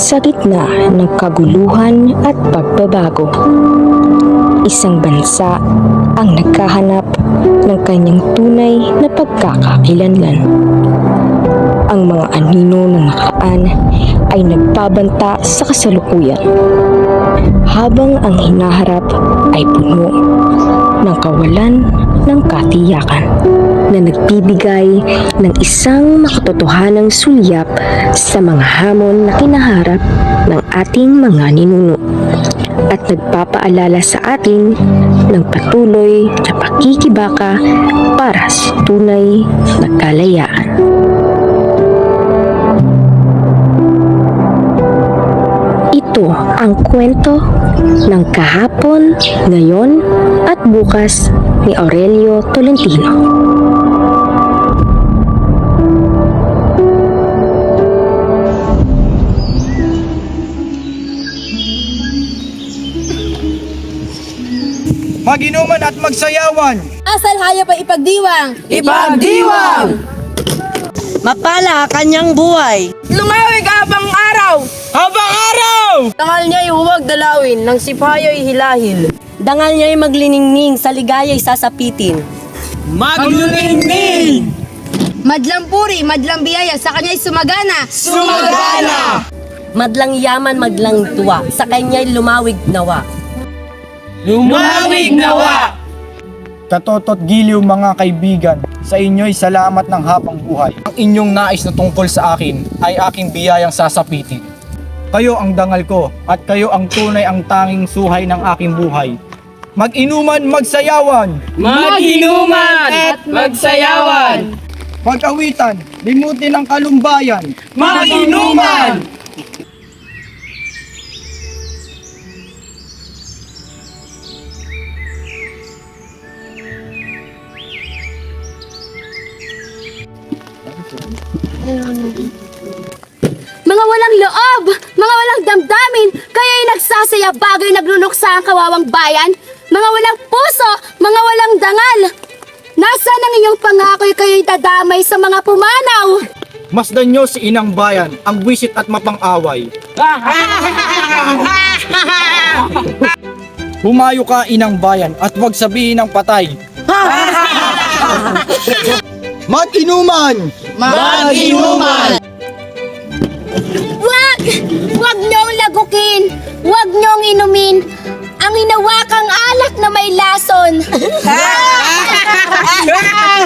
Sa gitna ng kaguluhan at pagbabago, isang bansa ang naghahanap ng kanyang tunay na pagkakakilanlan. Ang mga anino ng nakaraan ay nagbabanta sa kasalukuyan, habang ang hinaharap ay puno ng kawalan ng katiyakan na nagbibigay ng isang makatotohanang sulyap sa mga hamon na kinaharap ng ating mga ninuno at nagpapaalala sa atin ng patuloy na pakikibaka para sa tunay na kalayaan. Ito ang kwento ng kahapon, ngayon at bukas ni Aurelio Tolentino. Maginuman at magsayawan! Asal hayop ay ipagdiwang! Ipagdiwang! Mapala kanyang buhay. Lumawig abang araw! Habang araw! Tangal niya'y huwag dalawin, ng sipayo'y hilahil. Dangal niya'y magliningning, sa ligaya'y sasapitin. Maglulingning! Madlang puri, madlang biyaya, sa kanya'y sumagana! Sumagana! Madlang yaman, madlang tuwa, sa kanya'y lumawig nawa. Lumawig nawa! Katoto't giliw mga kaibigan, sa inyo'y salamat ng hapang buhay. Ang inyong nais na tungkol sa akin ay aking biyayang sasapitin. Kayo ang dangal ko at kayo ang tunay ang tanging suhay ng aking buhay. Mag-inuman, magsayawan! Mag-inuman at magsayawan! Mag-awitan, limutin ang kalumbayan! Mag-inuman! Mga walang loob! Mga walang damdamin! Kaya'y nagsasaya bagay nagluluksa ang kawawang bayan! Mga walang puso! Mga walang dangal! Nasaan ang inyong pangako'y kayo'y dadamay sa mga pumanaw? Masdan nyo si Inang Bayan, ang wisit at mapang-away. Humayo ka, Inang Bayan, at huwag sabihin ng patay. Mag-inuman! Mag-inuman! Wag! Wag niyong lagukin! Wag niyong inumin! Ang hinawakang alak na may lason!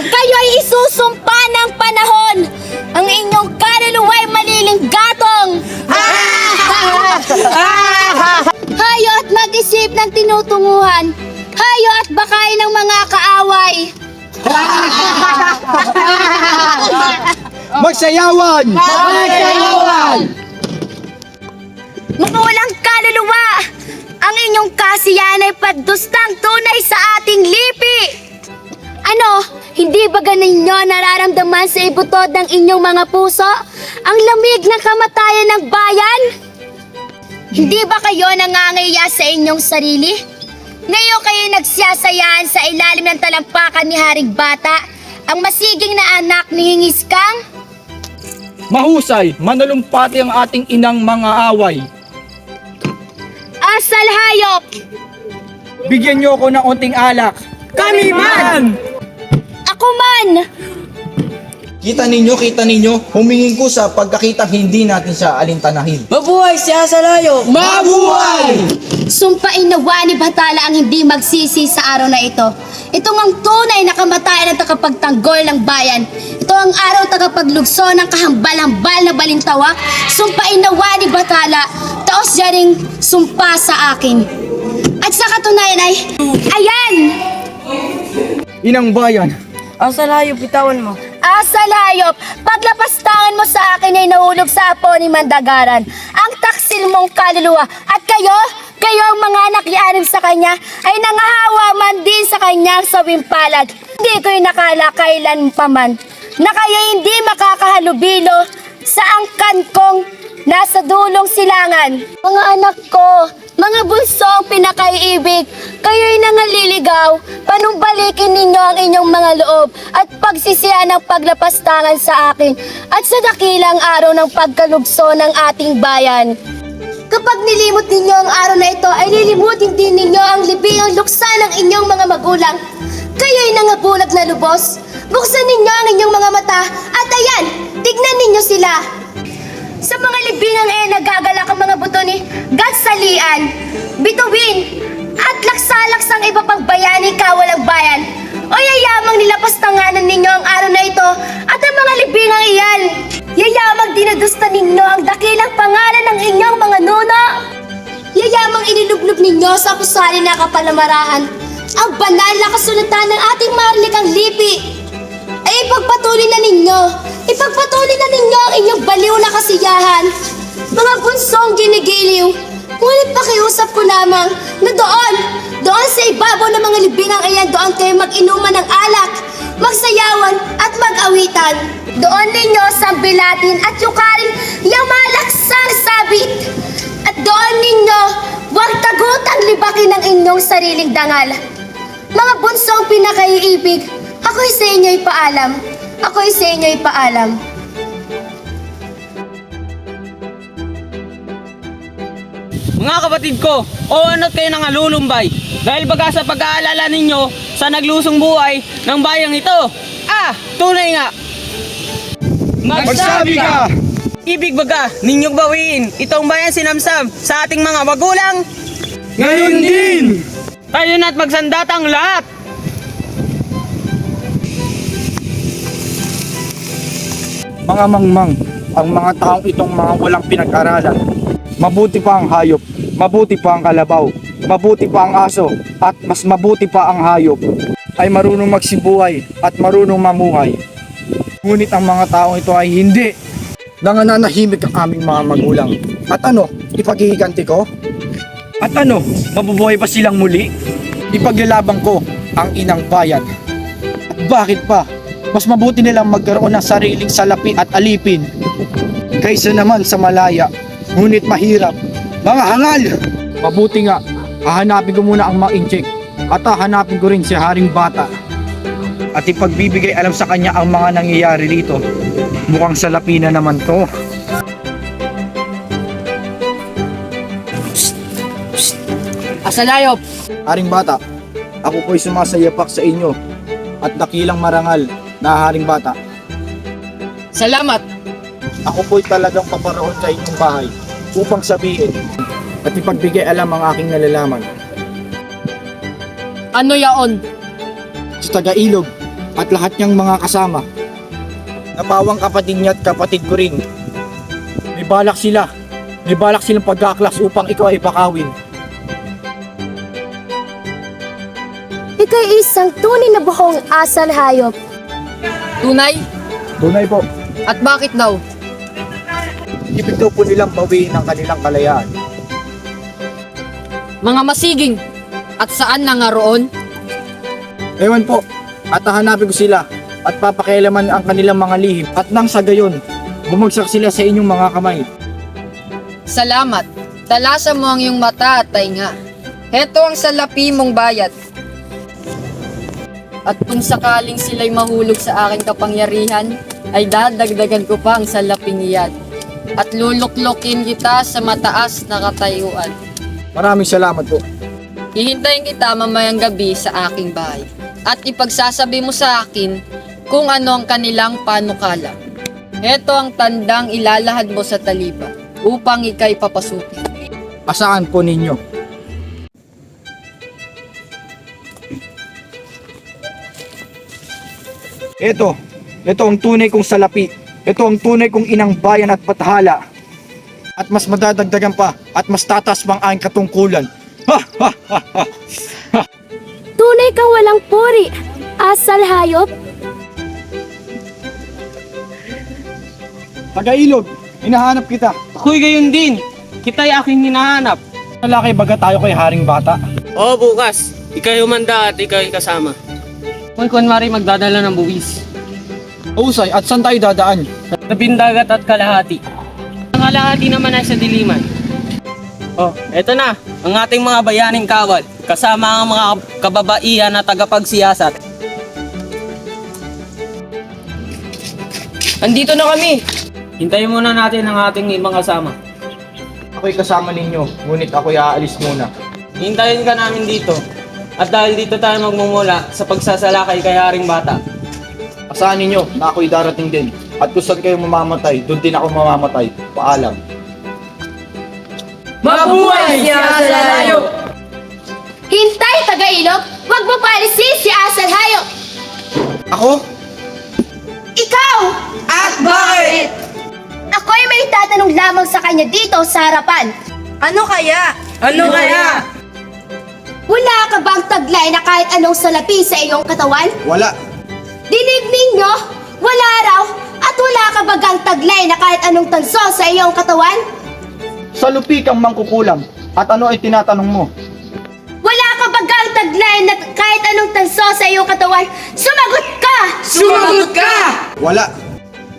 Kayo'y isusumpa ng panahon! Ang inyong kaluluwa'y malilinggatong! Hayo at mag-isip ng tinutunguhan! Hayo at bakain ng mga kaaway! Magsayawan! Magsayawan! Mga walang kaluluwa! Ang inyong kasiyahan ay pagdustang tunay sa ating lipi! Ano? Hindi ba ganinyo nararamdaman sa ibutod ng inyong mga puso? Ang lamig ng kamatayan ng bayan? Hindi ba kayo nangangaya sa inyong sarili? Ngayon kayo nagsiyasayaan sa ilalim ng talampakan ni Haring Bata, ang masiging na anak ni Hingiskang? Mahusay, manalumpati ang ating inang mga away. Asal hayop! Bigyan niyo ako ng unting alak. Kami man! Ako man! Kita ninyo, humingin ko sa pagkakitang hindi natin siya alintanahin. Mabuhay si Asalayo! Mabuhay! Sumpain nawa ni Bathala ang hindi magsisi sa araw na ito. Ito ang tunay na kamatayan ng tagapagtanggol ng bayan. Ito ang araw tagapaglugso ng kahambal-hambal na balintawak. Sumpain nawa ni Bathala, taos yaring sumpa sa akin. At sa katunayan ay, ayan! Inang Bayan, Asalayo, bitawan mo. Asalayop, paglapastangan mo sa akin ay nahulog sa apo ni Mandagaran, ang taksil mong kaluluwa. At kayo ang mga nakianim sa kanya, ay nangahawa man din sa kanyang sawimpalad. Hindi ko'y nakala kailan paman, na kayo hindi makakahalubilo sa angkan kong nasa dulong silangan. Mga anak ko, mga bunsong pinakaiibig, kayo kayo'y nangaliligaw, panumbalikin ninyo ang inyong mga loob at pagsisiyan ng paglapastangan sa akin at sa dakilang araw ng pagkalugso ng ating bayan. Kapag nilimot ninyo ang araw na ito, ay lilimutin din ninyo ang libingang luksa ng inyong mga magulang. Kayo'y nangabulag na lubos. Buksan ninyo ang inyong mga mata at ayan, tignan ninyo sila. Sa mga libingang nagagalak ang mga buto ni Gagsalian, Bituin, at laksalaksang iba pang bayani kawalang bayan. O yayamang nilapastanganan ninyo ang araw na ito at ang mga libingang iyan. Yayamang dinadusta ninyo ang dakilang pangalan ng inyong mga nuno. Yayamang inilublub ninyo sa pusali na kapalamarahan ang banal na kasulatan ng ating marilikang lipi. Ay ipagpatuloy na ninyo ang inyong baliw na kasiyahan. Mga bunsong ginigiliw, ngunit pakiusap ko lamang na doon sa ibabaw ng mga libingang iyan, doon kayo mag-inuman ng alak, magsayawan at mag-awitan. Doon ninyo sambilatin at yukarin yung mga laksang sabit. At doon ninyo huwag tagutang libakin ng inyong sariling dangal. Mga bunsong pinakaiibig, ako'y sa inyo'y paalam. Ako'y sa inyo'y paalam. Mga kapatid ko, o ano't kayo nang alulumbay dahil baga sa pag-aalala ninyo sa naglusong buhay ng bayang ito. Tunay nga! Magsabi ka! Ibig baga ninyong bawiin itong bayang sinamsam sa ating mga magulang? Ngayon din! Tayo na't magsandatang lahat! Mga mangmang, ang mga taong itong mga walang pinag-aralan. Mabuti pa ang hayop, mabuti pa ang kalabaw, mabuti pa ang aso, at mas mabuti pa ang hayop ay marunong magsibuhay at marunong mamuhay. Ngunit ang mga taong ito ay hindi. Nangananahimik ang aming mga magulang. At ano, ipaghihiganti ko? At ano, mabubuhay ba silang muli? Ipaglalaban ko ang inang bayan. At bakit pa? Mas mabuti nilang magkaroon ng sariling salapi at alipin kaysa naman sa malaya, ngunit mahirap, mga hangal! Mabuti nga, hahanapin ko muna ang mga inchik at hahanapin ko rin si Haring Bata at ipagbibigay alam sa kanya ang mga nangyayari dito. Mukhang salapi na naman to. Asalayop! Haring Bata, ako po'y sumasayapak sa inyo at dakilang marangal na Haring Bata. Salamat! Ako po'y talagang paparoon sa inyong bahay upang sabihin at ipagbigay alam ang aking nalalaman Ano yaon? sa taga-ilog at lahat niyang mga kasama. Napawang kapatid niya at kapatid ko rin. May balak silang pagkaklas upang ikaw ay pakawin. Ika'y isang tunay na buhong asal hayop. Tunay? Tunay po, At bakit daw? ibig daw po nilang bawiin ang kanilang kalayaan. Mga masiging! At saan na nga roon? Ewan po, at hahanapin ko sila at papakialaman ang kanilang mga lihim at nang sa gayon, bumagsak sila sa inyong mga kamay. Salamat. Talasan mo ang iyong mata at tainga. Heto ang salapi mong bayad. At kung sakaling sila'y mahulog sa aking kapangyarihan, ay dadagdagan ko pa ang salaping iyan. At luluklukin kita sa mataas na katayuan. Maraming salamat po. Hihintayin kita mamayang gabi sa aking bahay. At ipagsasabi mo sa akin kung ano ang kanilang panukala. Heto ang tandang ilalahad mo sa talipa upang ika'y papasukin. Asaan po ninyo? Ito ang tunay kong salapi. Ito ang tunay kong inang bayan at pathala. At mas madadagdagan pa at mas tatas pang aking katungkulan. Tunay kang walang puri, asal hayop. Taga-ilog, hinahanap kita. Ako'y gayon din. Kita'y aking hinahanap. Lalaki baga tayo kay Haring Bata. Oo, bukas. Ika'y humanda at ika'y kasama. Ako'y kunwari magdadala ng buwis. Usay, at saan tayo dadaan? Tabindagat at kalahati. Ang kalahati naman ay sa diliman. Oh, eto na, ang ating mga bayaning kawal, kasama ang mga kababaihan na tagapagsiyasat. Andito na kami! Hintayin muna natin ang ating ibang kasama. Ako'y kasama ninyo, ngunit ako'y aalis muna. Hintayin ka namin dito. At dahil dito tayo magmumula sa pagsasalakay kay Haring Bata. Asahan ninyo na ako'y darating din. At kung saan kayo mamamatay, doon din ako mamamatay. Paalam. Mabuhay si Asal Hayop! Hintay, Tagailog! Huwag mo paalisin si Asal Hayop! Ako? Ikaw! At bakit? Ako'y may tatanong lamang sa kanya dito sa harapan. Ano kaya? Ano kaya? Wala ka bang taglay na kahit anong salapi sa iyong katawan? Wala. Dinig ninyo? Wala raw! At wala ka bagang taglay na kahit anong tanso sa iyong katawan? Sa lupi kang mangkukulam. At ano ay tinatanong mo? Wala ka bagang taglay na kahit anong tanso sa iyong katawan? Sumagot ka! Sumagot ka! Wala.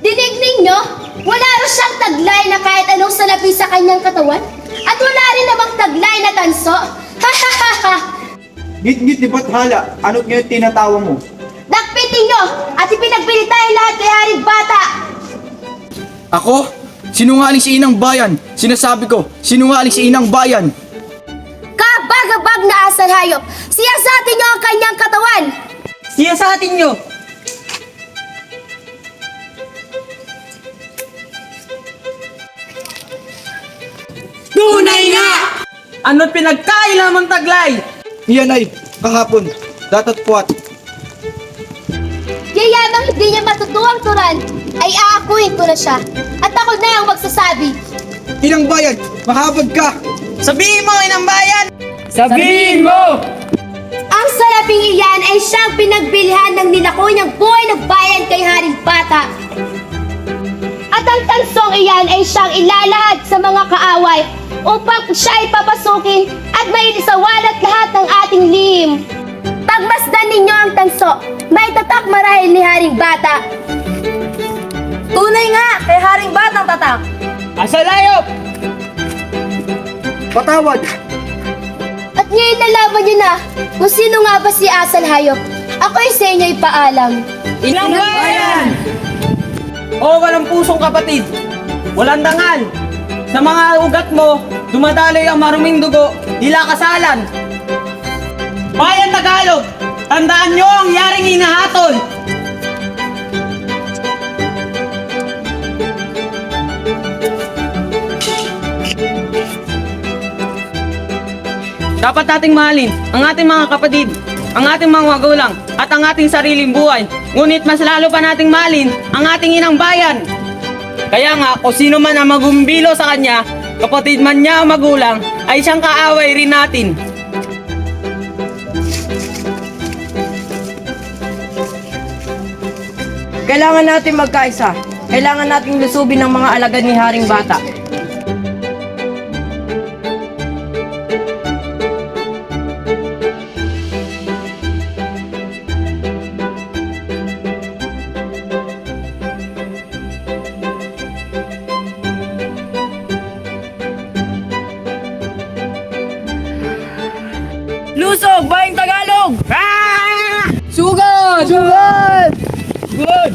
Dinig ninyo? Wala raw siyang taglay na kahit anong salapi sa kanyang katawan? At wala rin namang taglay na tanso? Ha ha ha ha! Git-git di ba't hala? Ano't ngayon tinatawa mo? Dakpitin nyo at ipinagbili tayo lahat kay Haring Bata! Ako? Sinungaling si Inang Bayan. Sinasabi ko, sinungaling si Inang Bayan. Kabagabag na asal hayop! Siyasatin nyo ang kanyang katawan! Siya sa atin nyo! Tunay nga! Ano't pinagkaila mong taglay? Iyan ay, kahapon, datat puwat. Yayamang hindi niya matutuwang turan, ay aakuin ko na siya. At ako na ang magsasabi. Inang Bayan, mahabag ka! Sabihin mo, Inang Bayan! Sabihin mo! Ang salaping iyan ay siyang pinagbilhan ng ninako niyang buhay ng bayan kay Haring Bata. At ang tansong iyan ay siyang ilalahad sa mga kaaway upang siya ay papasukin at may isawalat lahat ng ating lihim. Pagmasdan ninyo ang tanso, may tatak marahil ni Haring Bata. Tunay nga, kay Haring Batang tatak. Asal Hayop! Patawad! At ngayon nalaman niyo na kung sino nga ba si Asal Hayop. Ako'y sa inyo'y paalam. Inang Bayan! O walang pusong kapatid, walang dangal. Sa mga ugat mo, dumadaloy ang maruming dugo, tila kasalan. Bayan Tagalog, tandaan nyo ang yaring hinahatol. Dapat nating mahalin ang ating mga kapatid, ang ating mga magulang, at ang ating sariling buhay. Ngunit mas lalo pa nating mahalin ang ating Inang Bayan. Kaya nga, kung sino man ang magumbilo sa kanya, kapatid man niya o magulang, ay siyang kaaway rin natin. Kailangan natin magkaisa. Kailangan nating lusubin ang mga alagad ni Haring Bata. Lusog! Bayang Tagalog! Sugod! Sugod! Good!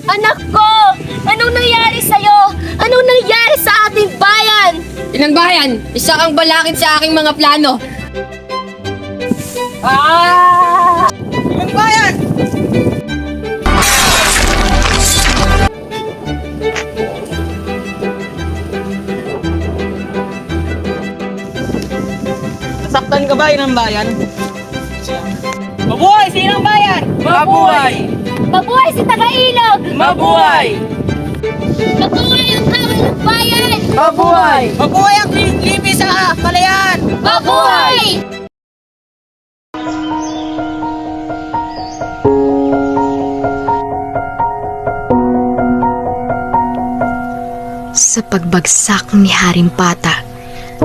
Anak ko! Anong nangyari sa'yo? Anong nangyari sa ating bayan? Inang Bayan, isa kang balakid sa aking mga plano. Inang Bayan! Nasaktan ka ba, Inang Bayan? Mabuhay si Inang Bayan! Mabuhay! Mabuhay si Tagailog! Mabuhay! Mabuhay ang tawag ng bayan! Mabuhay! Mabuhay ang lipi sa kalayaan! Mabuhay! Sa pagbagsak ni Haring Bata,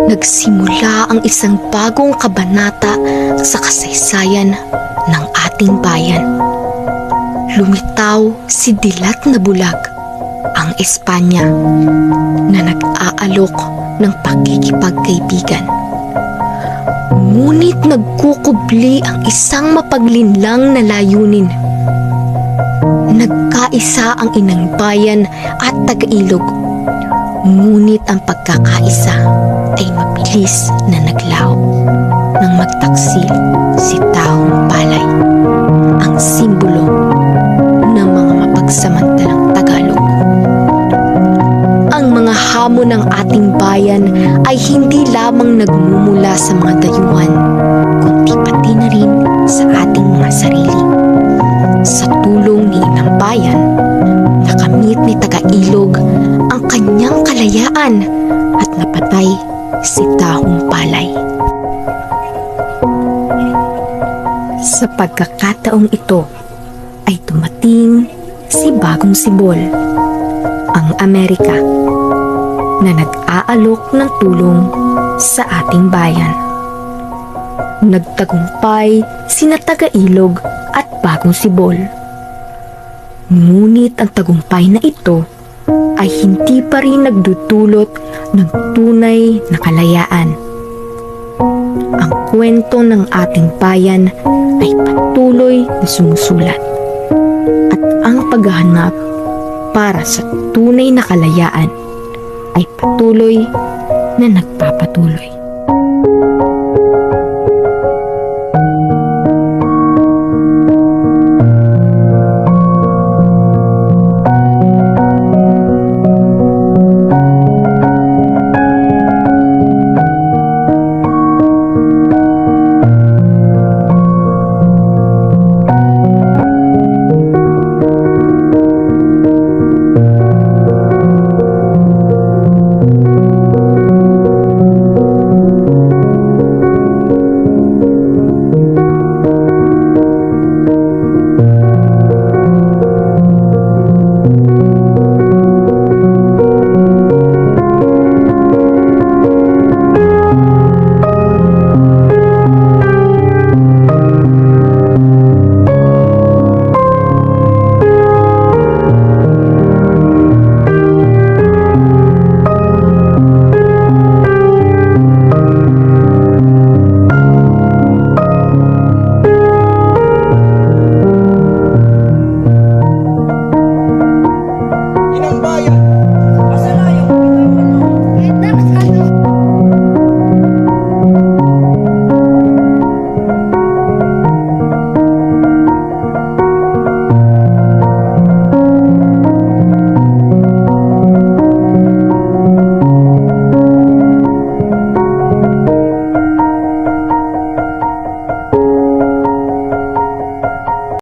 nagsimula ang isang bagong kabanata sa kasaysayan ng ating bayan. Lumitaw si dilat na bulag, ang Espanya, na nag-aalok ng pakikipagkaibigan. Ngunit nagkukubli ang isang mapaglinlang na layunin. Nagkaisa ang inang bayan at taga-ilog. Ngunit ang pagkakaisa ay mabilis na naglaho nang magtaksil si Taong Palay, ang simbolo ng mga mapagsamantalang Tagalog. Ang mga hamon ng ating bayan ay hindi lamang nagmumula sa mga dayuhan, kundi pati na rin sa ating mga sarili. Sa tulong ni Inang Bayan, nakamit ni Taga-Ilog ang kanyang kalayaan at napatay si Taong Palay. Sa pagkakataong ito ay dumating si Bagong Sibol, ang Amerika, na nag-aalok ng tulong sa ating bayan. Nagtagumpay sina Taga-Ilog at Bagong Sibol. Ngunit ang tagumpay na ito ay hindi pa rin nagdudulot ng tunay na kalayaan. Ang kwento ng ating bayan ay patuloy na sumusulat, at ang paghahanap para sa tunay na kalayaan ay patuloy na nagpapatuloy.